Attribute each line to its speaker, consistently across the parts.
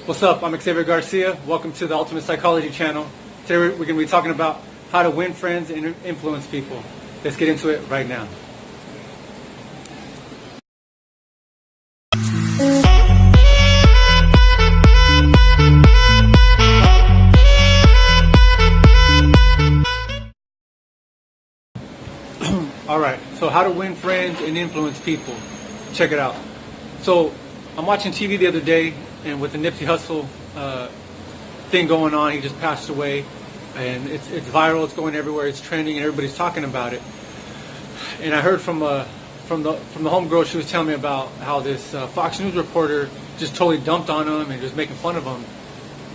Speaker 1: What's up? I'm Xavier Garcia. Welcome to the Ultimate Psychology channel. Today we're going to be talking about how to win friends and influence people. Let's get into it right now. Alright, so how to win friends and influence people. Check it out. So I'm watching TV the other day, and with the Nipsey Hussle thing going on, he just passed away, and it's viral, it's going everywhere, it's trending, and everybody's talking about it. And I heard from the homegirl, she was telling me about how this Fox News reporter just totally dumped on him and just making fun of him.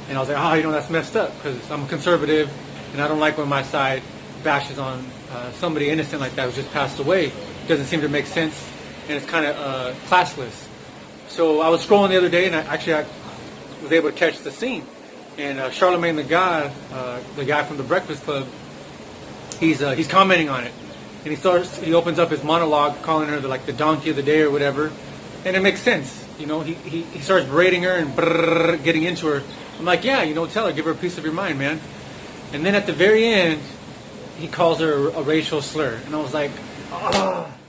Speaker 1: And I was like, that's messed up, because I'm a conservative, and I don't like when my side bashes on somebody innocent like that who just passed away. It doesn't seem to make sense, and it's kind of classless. So I was scrolling the other day, and I was able to catch the scene. And Charlamagne the guy from the Breakfast Club, he's commenting on it, and he opens up his monologue, calling her the donkey of the day or whatever, and it makes sense. He starts berating her and getting into her. I'm like, yeah, tell her, give her a piece of your mind, man. And then at the very end, he calls her a racial slur, and I was like,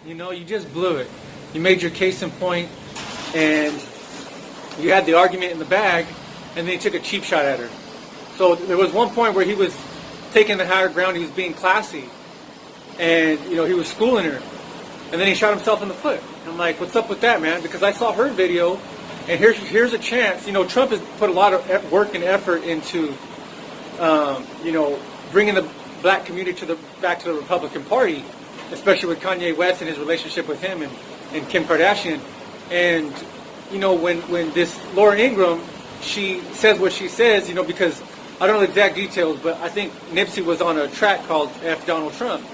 Speaker 1: you just blew it. You made your case in point, and you had the argument in the bag, and then he took a cheap shot at her. So there was one point where he was taking the higher ground, he was being classy, and he was schooling her, and then he shot himself in the foot. And I'm like, what's up with that, man? Because I saw her video, and here's a chance. Trump has put a lot of work and effort into bringing the black community back to the Republican Party, especially with Kanye West and his relationship with him and Kim Kardashian. And when this Laura Ingraham, she says what she says, because I don't know the exact details, but I think Nipsey was on a track called F Donald Trump.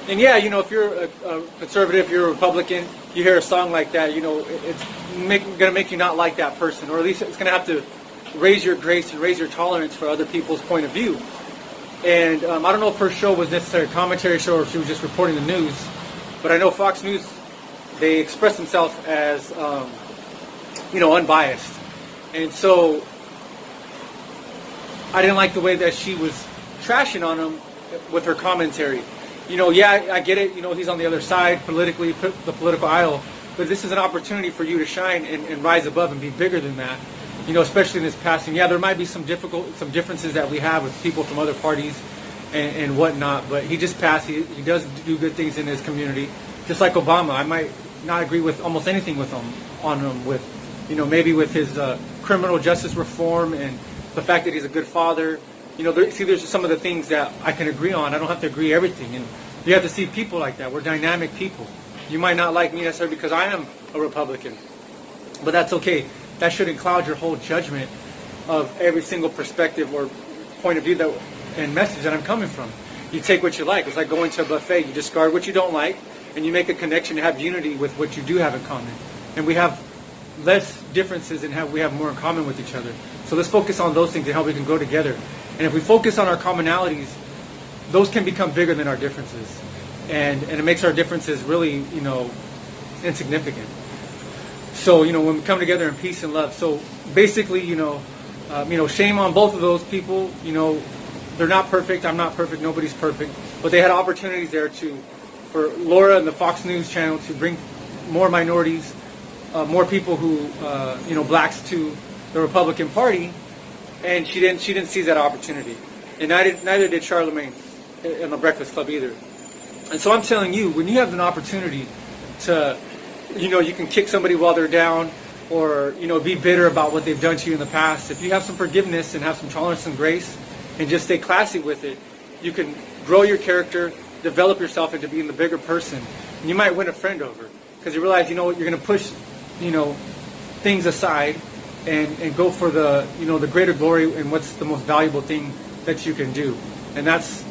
Speaker 1: And yeah, if you're a conservative, if you're a Republican, you hear a song like that, it's going to make you not like that person, or at least it's going to have to raise your grace and raise your tolerance for other people's point of view. And I don't know if her show was necessarily a commentary show or if she was just reporting the news, but I know Fox News, they express themselves as, unbiased. And so I didn't like the way that she was trashing on him with her commentary. I get it, he's on the other side politically, the political aisle, but this is an opportunity for you to shine and rise above and be bigger than that. Especially in this passing. Yeah, there might be some differences that we have with people from other parties and whatnot, but he just passed. He does do good things in his community. Just like Obama, I might not agree with almost anything with maybe with his criminal justice reform and the fact that he's a good father. There's some of the things that I can agree on. I don't have to agree everything. And you have to see people like that. We're dynamic people. You might not like me necessarily because I am a Republican, but that's okay. That shouldn't cloud your whole judgment of every single perspective or point of view and message that I'm coming from. You take what you like. It's like going to a buffet. You discard what you don't like, and you make a connection to have unity with what you do have in common. And we have less differences and we have more in common with each other. So let's focus on those things and how we can go together. And if we focus on our commonalities, those can become bigger than our differences. And it makes our differences really, insignificant. So, when we come together in peace and love. So basically, shame on both of those people. They're not perfect. I'm not perfect. Nobody's perfect. But they had opportunities there for Laura and the Fox News channel to bring more minorities, more people who, blacks to the Republican Party. And she didn't seize that opportunity. And neither did Charlamagne in the Breakfast Club either. And so I'm telling you, when you have an opportunity to you can kick somebody while they're down, or be bitter about what they've done to you in the past. If you have some forgiveness and have some tolerance and grace, and just stay classy with it, you can grow your character, develop yourself into being the bigger person, and you might win a friend over because you realize you're going to push things aside and go for the greater glory and what's the most valuable thing that you can do, and that's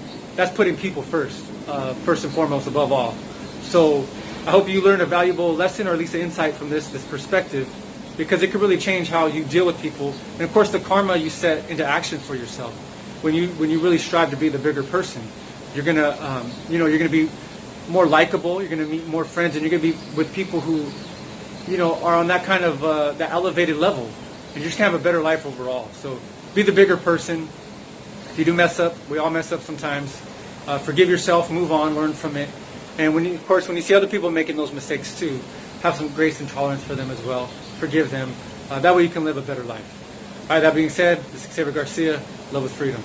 Speaker 1: putting people first and foremost, above all. So I hope you learned a valuable lesson, or at least an insight from this perspective, because it could really change how you deal with people. And of course, the karma you set into action for yourself. When you really strive to be the bigger person, you're gonna be more likable. You're gonna meet more friends, and you're gonna be with people who, are on that kind of that elevated level. and you're just gonna have a better life overall. So be the bigger person. If you do mess up, we all mess up sometimes. Forgive yourself, move on, learn from it, and when you see other people making those mistakes too, have some grace and tolerance for them as well. Forgive them. That way you can live a better life. All right. That being said, this is Xavier Garcia. Love with freedom.